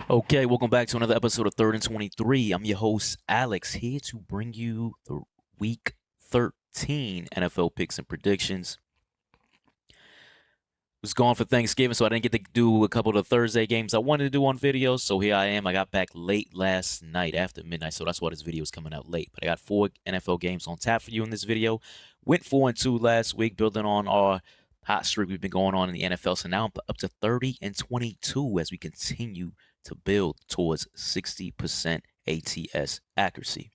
Okay, welcome back to another episode of Third and 23. I'm your host, Alex, here to bring you the Week 13 NFL picks and predictions. Was gone for Thanksgiving, so I didn't get to do a couple of the Thursday games I wanted to do on video. So here I am. I got back late last night after midnight, so that's why this video is coming out late. But I got 4 NFL games on tap for you in this video. Went 4-2 last week, building on our hot streak we've been going on in the NFL. So now I'm up to 30 and 22 as we continue to build towards 60% ATS accuracy.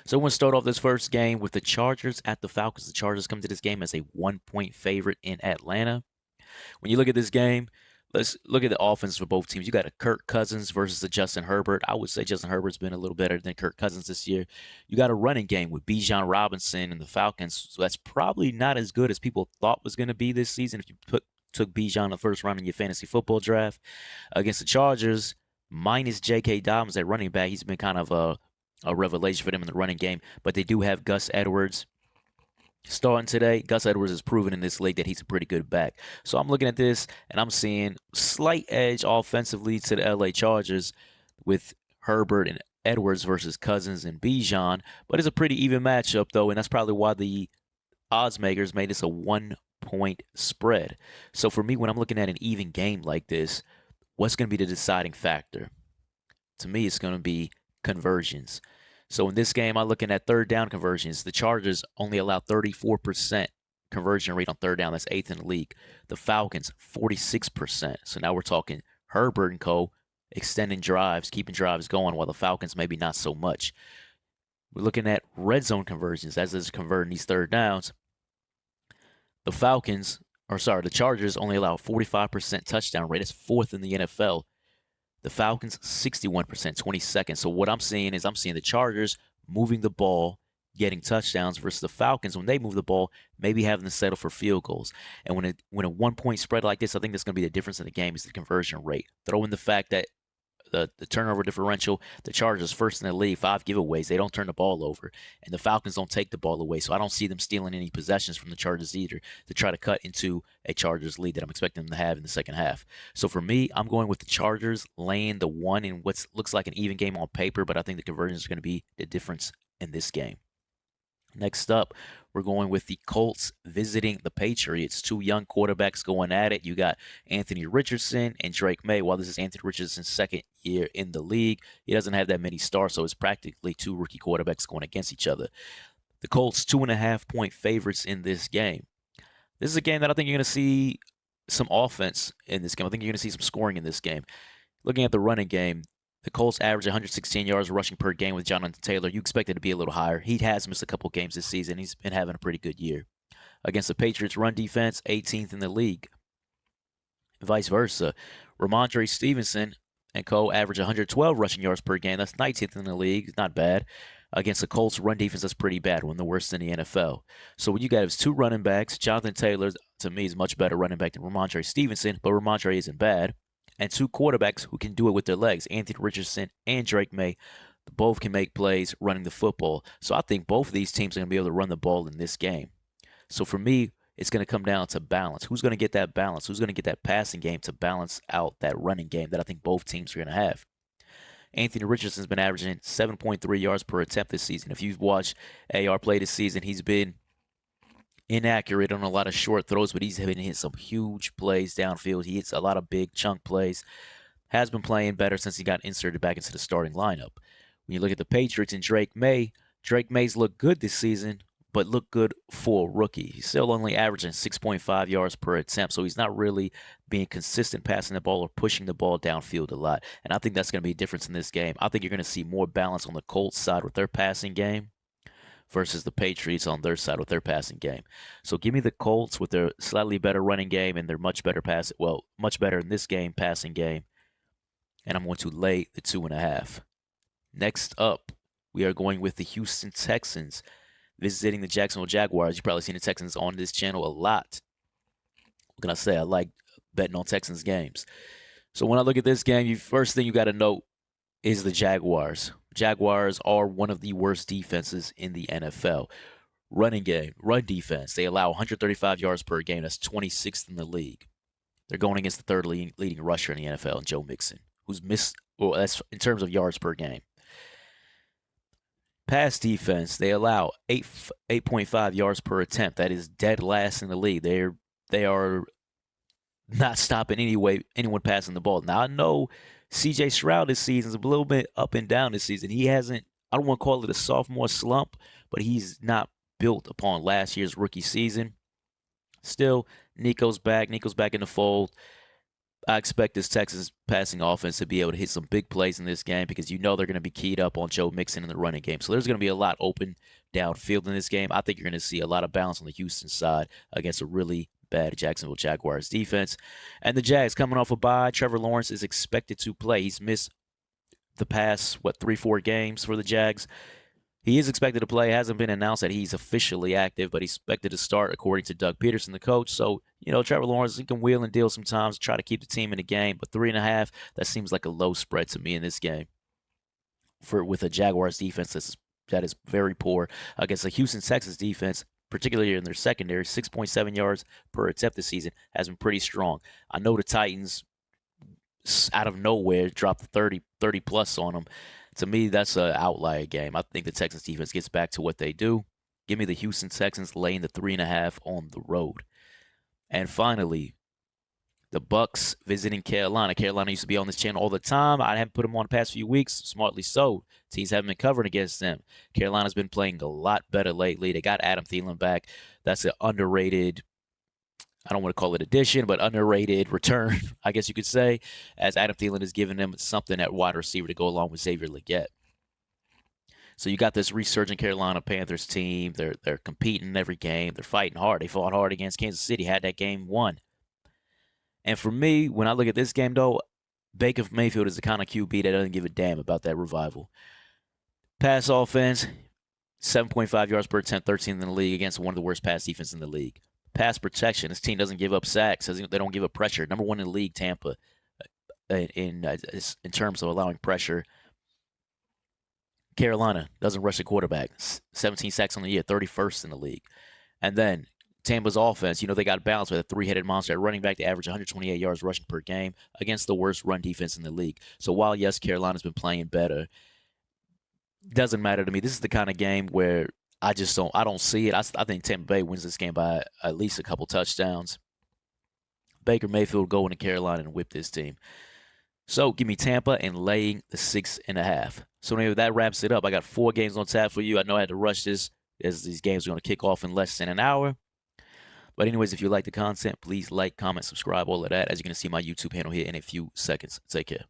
So we're going to start off this first game with the Chargers at the Falcons. The Chargers come to this game as a 1-point favorite in Atlanta. When you look at this game, let's look at the offense for both teams. You got a Kirk Cousins versus a Justin Herbert. I would say Justin Herbert's been a little better than Kirk Cousins this year. You got a running game with Bijan Robinson and the Falcons. So that's probably not as good as people thought was going to be this season if you took Bijan in the first round in your fantasy football draft. Against the Chargers, minus J.K. Dobbins at running back, he's been kind of a revelation for them in the running game. But they do have Gus Edwards starting today. Gus Edwards has proven in this league that he's a pretty good back. So I'm looking at this and I'm seeing slight edge offensively to the LA Chargers with Herbert and Edwards versus Cousins and Bijan. But it's a pretty even matchup though, and that's probably why the odds makers made this a 1-point spread. So for me, when I'm looking at an even game like this, what's going to be the deciding factor? To me, it's going to be conversions. So in this game, I'm looking at third down conversions. The Chargers only allow 34% conversion rate on third down. That's eighth in the league. The Falcons, 46%. So now we're talking Herbert and co. extending drives, keeping drives going, while the Falcons maybe not so much. We're looking at red zone conversions as is converting these third downs. The Chargers only allow 45% touchdown rate. That's fourth in the NFL. The Falcons, 61%, 22nd. So what I'm seeing is the Chargers moving the ball, getting touchdowns versus the Falcons when they move the ball, maybe having to settle for field goals. And when a 1-point spread like this, I think that's going to be the difference in the game is the conversion rate. Throw in the fact that the turnover differential, the Chargers first in the league, 5 giveaways. They don't turn the ball over, and the Falcons don't take the ball away. So I don't see them stealing any possessions from the Chargers either to try to cut into a Chargers lead that I'm expecting them to have in the second half. So for me, I'm going with the Chargers laying the 1 in what looks like an even game on paper, but I think the conversions are going to be the difference in this game. Next up, we're going with the Colts visiting the Patriots. 2 young quarterbacks going at it. You got Anthony Richardson and Drake May. While this is Anthony Richardson's second year in the league, he doesn't have that many stars, so it's practically 2 rookie quarterbacks going against each other. The Colts, 2.5-point favorites in this game. This is a game that I think you're going to see some offense in this game. I think you're going to see some scoring in this game. Looking at the running game, the Colts average 116 yards rushing per game with Jonathan Taylor. You expect it to be a little higher. He has missed a couple games this season. He's been having a pretty good year. Against the Patriots' run defense, 18th in the league. Vice versa. Ramondre Stevenson and co. average 112 rushing yards per game. That's 19th in the league. Not bad. Against the Colts' run defense, that's pretty bad. One of the worst in the NFL. So what you got is 2 running backs. Jonathan Taylor, to me, is much better running back than Ramondre Stevenson, but Ramondre isn't bad. And 2 quarterbacks who can do it with their legs, Anthony Richardson and Drake May. Both can make plays running the football. So I think both of these teams are going to be able to run the ball in this game. So for me, it's going to come down to balance. Who's going to get that balance? Who's going to get that passing game to balance out that running game that I think both teams are going to have? Anthony Richardson's been averaging 7.3 yards per attempt this season. If you've watched AR play this season, he's been inaccurate on a lot of short throws, but he's been hitting some huge plays downfield. He hits a lot of big chunk plays. Has been playing better since he got inserted back into the starting lineup. When you look at the Patriots and Drake May's looked good this season, but looked good for a rookie. He's still only averaging 6.5 yards per attempt, so he's not really being consistent passing the ball or pushing the ball downfield a lot. And I think that's going to be a difference in this game. I think you're going to see more balance on the Colts side with their passing game versus the Patriots on their side with their passing game. So give me the Colts with their slightly better running game and their much better much better in this game passing game. And I'm going to lay the 2.5. Next up, we are going with the Houston Texans visiting the Jacksonville Jaguars. You've probably seen the Texans on this channel a lot. What can I say? I like betting on Texans games. So when I look at this game, first thing you got to note is the Jaguars. Jaguars are one of the worst defenses in the NFL. Running game, run defense, they allow 135 yards per game. That's 26th in the league. They're going against the third leading rusher in the NFL, Joe Mixon, who's missed, well, that's in terms of yards per game. Pass defense, they allow 8.5 yards per attempt. That is dead last in the league. They are not stopping anyone passing the ball. Now I know CJ Stroud this season is a little bit up and down this season. He hasn't, I don't want to call it a sophomore slump, but he's not built upon last year's rookie season. Still, Nico's back. Nico's back in the fold. I expect this Texas passing offense to be able to hit some big plays in this game because you know they're going to be keyed up on Joe Mixon in the running game. So there's going to be a lot open downfield in this game. I think you're going to see a lot of balance on the Houston side against a really bad Jacksonville Jaguars defense. And the Jags coming off a bye. Trevor Lawrence is expected to play. He's missed the past, 3-4 games for the Jags. He is expected to play. It hasn't been announced that he's officially active, but he's expected to start, according to Doug Peterson, the coach. So, Trevor Lawrence, he can wheel and deal sometimes, try to keep the team in the game. But 3.5, that seems like a low spread to me in this game with a Jaguars defense that is very poor against a Houston Texans defense, particularly in their secondary. 6.7 yards per attempt this season has been pretty strong. I know the Titans, out of nowhere, dropped 30 plus on them. To me, that's an outlier game. I think the Texans defense gets back to what they do. Give me the Houston Texans laying the 3.5 on the road. And finally, the Bucs visiting Carolina. Carolina used to be on this channel all the time. I haven't put them on the past few weeks, smartly so. Teams haven't been covering against them. Carolina's been playing a lot better lately. They got Adam Thielen back. That's an underrated, I don't want to call it addition, but underrated return, I guess you could say, as Adam Thielen has given them something at wide receiver to go along with Xavier Legette. So you got this resurgent Carolina Panthers team. They're competing in every game. They're fighting hard. They fought hard against Kansas City, had that game won. And for me, when I look at this game, though, Baker Mayfield is the kind of QB that doesn't give a damn about that revival. Pass offense, 7.5 yards per attempt, 13th in the league against one of the worst pass defenses in the league. Pass protection, this team doesn't give up sacks. They don't give up pressure. Number one in the league, Tampa, in terms of allowing pressure. Carolina doesn't rush the quarterback. 17 sacks on the year, 31st in the league. And then Tampa's offense, they got balance with a three-headed monster at running back. They average 128 yards rushing per game against the worst run defense in the league. So while, yes, Carolina's been playing better, doesn't matter to me. This is the kind of game where I don't see it. I think Tampa Bay wins this game by at least a couple touchdowns. Baker Mayfield going to Carolina and whip this team. So give me Tampa and laying the 6.5. So anyway, that wraps it up. I got 4 games on tap for you. I know I had to rush this as these games are going to kick off in less than an hour. But anyways, if you like the content, please like, comment, subscribe, all of that. As you're going to see my YouTube handle here in a few seconds. Take care.